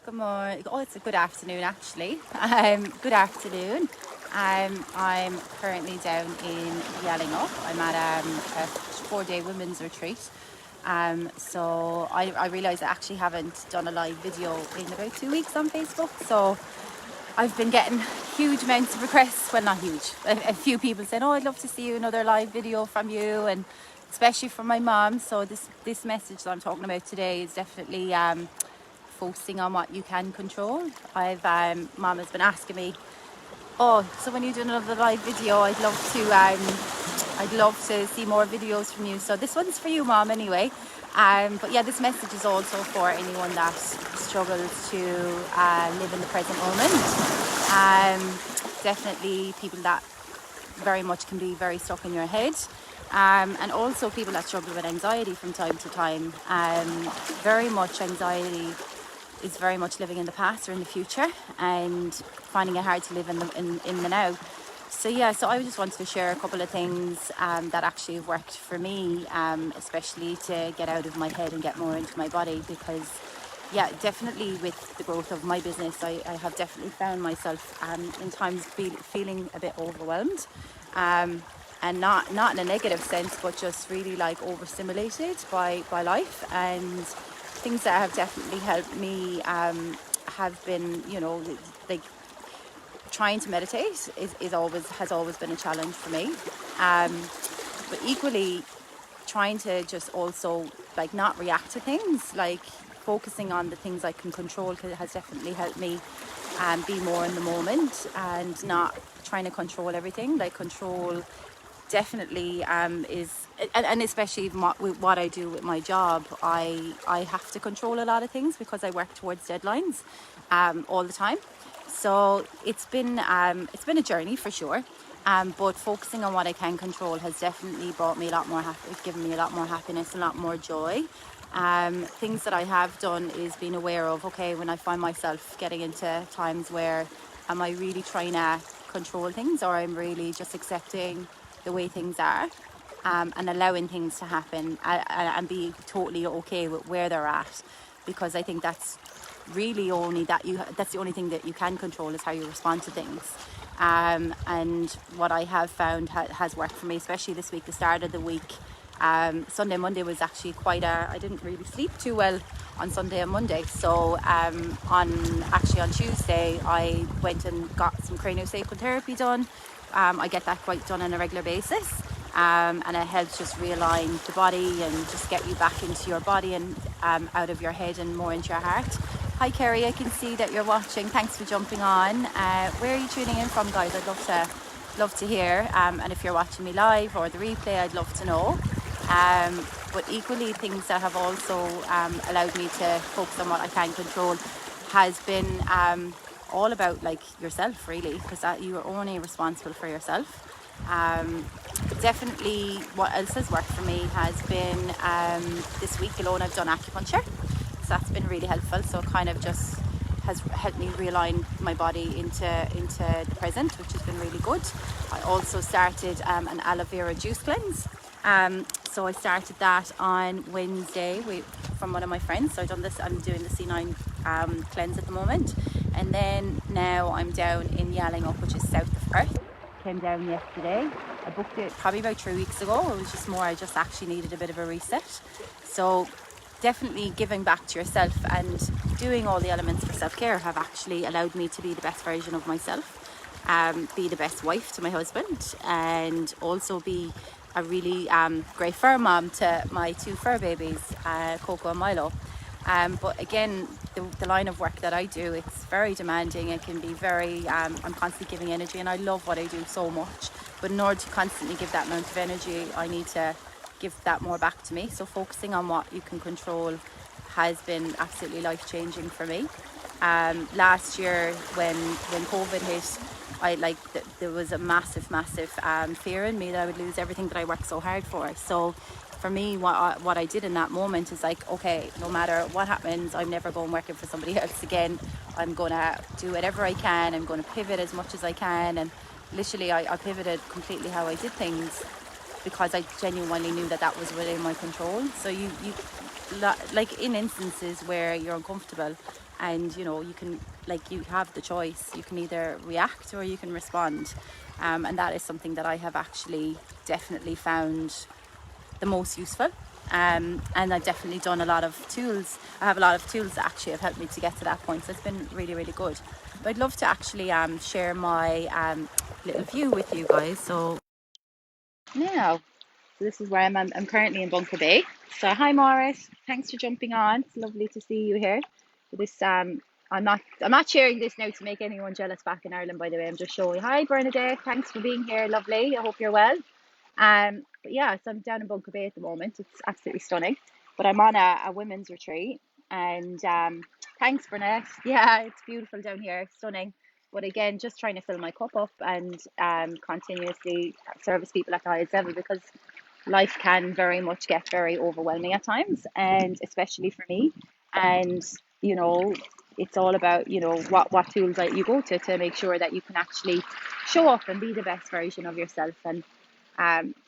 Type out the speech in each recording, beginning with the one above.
good morning. Oh, it's a good afternoon actually. Good afternoon. I'm currently down in Yellingup. I'm at a 4-day women's retreat. So I realised I actually haven't done a live video in about 2 weeks on Facebook. So I've been getting huge amounts of requests. Well, not huge. A few people saying, "Oh, I'd love to see another live video from you," and especially from my mom. So this message that I'm talking about today is definitely focusing on what you can control. Mom has been asking me, "Oh, so when you do another live video, I'd love to see more videos from you." So this one's for you, Mom, anyway. But yeah, this message is also for anyone that struggles to live in the present moment. Definitely people that very much can be very stuck in your head. And also people that struggle with anxiety from time to time. Very much anxiety is very much living in the past or in the future and finding it hard to live in the now. So I just wanted to share a couple of things that actually have worked for me, especially to get out of my head and get more into my body, because definitely with the growth of my business, I have definitely found myself in times feeling a bit overwhelmed, and not in a negative sense, but just really like overstimulated by life. And things that have definitely helped me have been, like trying to meditate has always been a challenge for me, but equally trying to just also like not react to things, like focusing on the things I can control has definitely helped me be more in the moment and not trying to control everything. Like control definitely is, and especially with what I do with my job, I have to control a lot of things because I work towards deadlines all the time. So it's been a journey for sure, but focusing on what I can control has definitely brought me a lot more given me a lot more happiness, a lot more joy. Things that I have done is being aware of, okay, when I find myself getting into times where am I really trying to control things, or I'm really just accepting the way things are, and allowing things to happen, and be totally okay with where they're at, because I think that's really that's the only thing that you can control, is how you respond to things. And what I have found has worked for me, especially this week, the start of the week. Sunday, Monday was actually I didn't really sleep too well on Sunday and Monday. So on Tuesday, I went and got some craniosacral therapy done. I get that quite done on a regular basis. And it helps just realign the body and just get you back into your body and out of your head and more into your heart. Hi Kerry, I can see that you're watching. Thanks for jumping on. Where are you tuning in from, guys? I'd love to hear. And if you're watching me live or the replay, I'd love to know. But equally, things that have also allowed me to focus on what I can control has been all about like yourself, really, because you are only responsible for yourself. Definitely what else has worked for me has been this week alone I've done acupuncture, so that's been really helpful. So it kind of just has helped me realign my body into the present, which has been really good. I also started an aloe vera juice cleanse. So I started that on Wednesday from one of my friends. So I'm doing the C9 cleanse at the moment, and then now I'm down in Yellingup, which is south of Perth. Came down yesterday. I booked it probably about 3 weeks ago. It was just more, I just actually needed a bit of a reset. So definitely giving back to yourself and doing all the elements for self-care have actually allowed me to be the best version of myself, be the best wife to my husband, and also be a really great fur mom to my 2 fur babies, Coco and Milo. But again, the line of work that I do, it's very demanding. It can be very, I'm constantly giving energy, and I love what I do so much. But in order to constantly give that amount of energy, I need to give that more back to me. So focusing on what you can control has been absolutely life-changing for me. Last year when COVID hit, there was a massive fear in me that I would lose everything that I worked so hard for. So for me, what I did in that moment is like, okay, no matter what happens, I'm never going working for somebody else again. I'm going to do whatever I can. I'm going to pivot as much as I can. And literally, I pivoted completely how I did things, because I genuinely knew that was within my control. So like in instances where you're uncomfortable, and you can, like, you have the choice. You can either react or you can respond, and that is something that I have actually definitely found the most useful. And I've definitely done a lot of tools. I have a lot of tools that actually have helped me to get to that point. So it's been really, really good. But I'd love to actually share my little view with you guys. So now, so this is where I'm currently in Bunker Bay. So hi, Morris. Thanks for jumping on. It's lovely to see you here. This I'm not sharing this now to make anyone jealous back in Ireland. By the way, I'm just showing. Hi, Bernadette. Thanks for being here. Lovely. I hope you're well. But yeah, so I'm down in Bunker Bay at the moment. It's absolutely stunning. But I'm on a women's retreat, and thanks, Burnett. Yeah, it's beautiful down here, stunning. But again, just trying to fill my cup up and continuously service people at the highest level, because life can very much get very overwhelming at times, and especially for me. And you know, it's all about what tools that you go to make sure that you can actually show up and be the best version of yourself. And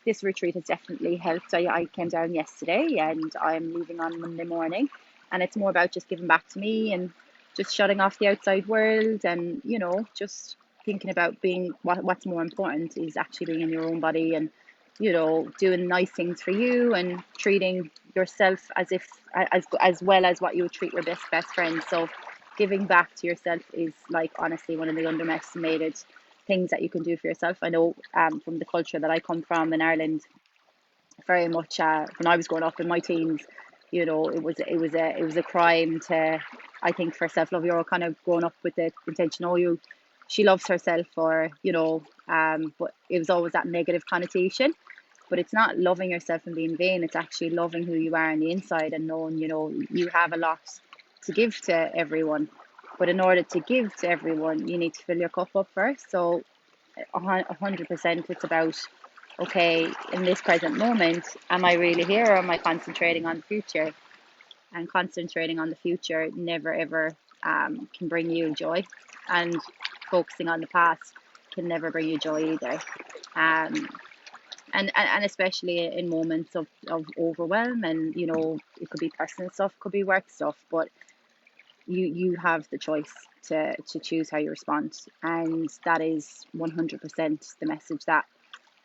this retreat has definitely helped. I came down yesterday and I'm leaving on Monday morning, and it's more about just giving back to me and just shutting off the outside world, and just thinking about being what's more important is actually being in your own body, and doing nice things for you and treating yourself as if as well as what you would treat your best friend. So giving back to yourself is, like, honestly one of the underestimated things that you can do for yourself. I know from the culture that I come from in Ireland, very much when I was growing up in my teens, it was a crime to, I think, for self love. You're kind of growing up with the intention, oh, she loves herself, or but it was always that negative connotation. But it's not loving yourself and being vain. It's actually loving who you are on the inside and knowing, you have a lot to give to everyone. But in order to give to everyone, you need to fill your cup up first. So 100%, it's about, okay, in this present moment, am I really here, or am I concentrating on the future? And concentrating on the future never ever can bring you joy, and focusing on the past can never bring you joy either. Um, and especially in moments of overwhelm, and it could be personal stuff, could be work stuff, but you have the choice to choose how you respond, and that is 100% the message that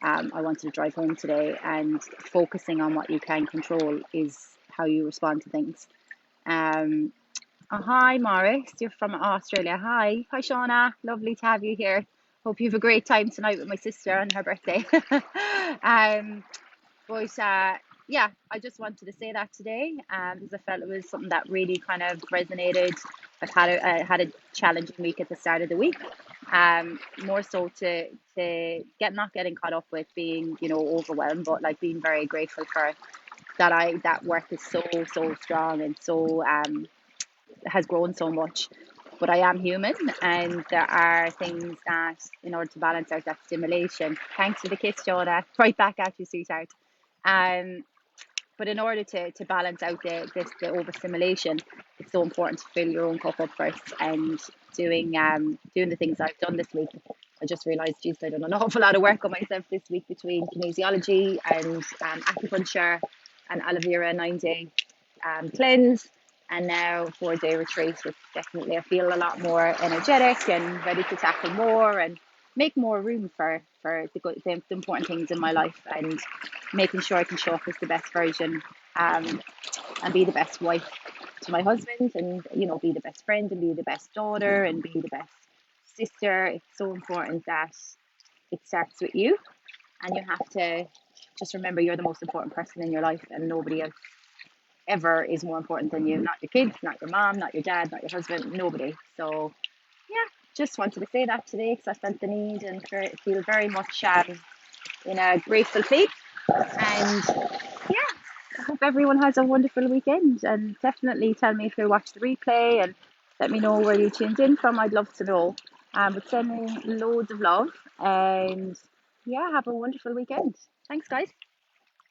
I wanted to drive home today. And focusing on what you can control is how you respond to things. um Hi, Morris. You're from Australia. Hi, Shauna. Lovely to have you here. Hope you have a great time tonight with my sister on her birthday. um but yeah, I just wanted to say that today, because I felt it was something that really kind of resonated. I had a challenging week at the start of the week, more so to not getting caught up with being overwhelmed, but like being very grateful for that work is so strong, and so has grown so much. But I am human, and there are things that, in order to balance out that stimulation, thanks for the kiss, Jonah, right back at you, sweetheart. Um, but in order to balance out the overstimulation, it's so important to fill your own cup up first. And doing the things I've done this week, I just realised, geez, I've done an awful lot of work on myself this week between kinesiology and acupuncture and aloe vera 9 day cleanse, and now 4 day retreat. It's definitely, I feel a lot more energetic and ready to tackle more and make more room for the important things in my life, and making sure I can show up as the best version, and be the best wife to my husband, and be the best friend, and be the best daughter, and be the best sister. It's so important that it starts with you, and you have to just remember you're the most important person in your life, and nobody else ever is more important than you. Not your kids, not your mom, not your dad, not your husband, nobody. So yeah, just wanted to say that today because I felt the need, and feel very much in a grateful place. And yeah, I hope everyone has a wonderful weekend, and definitely tell me if you watch the replay, and let me know where you tuned in from. I'd love to know. But send me loads of love, and yeah, have a wonderful weekend. Thanks, guys.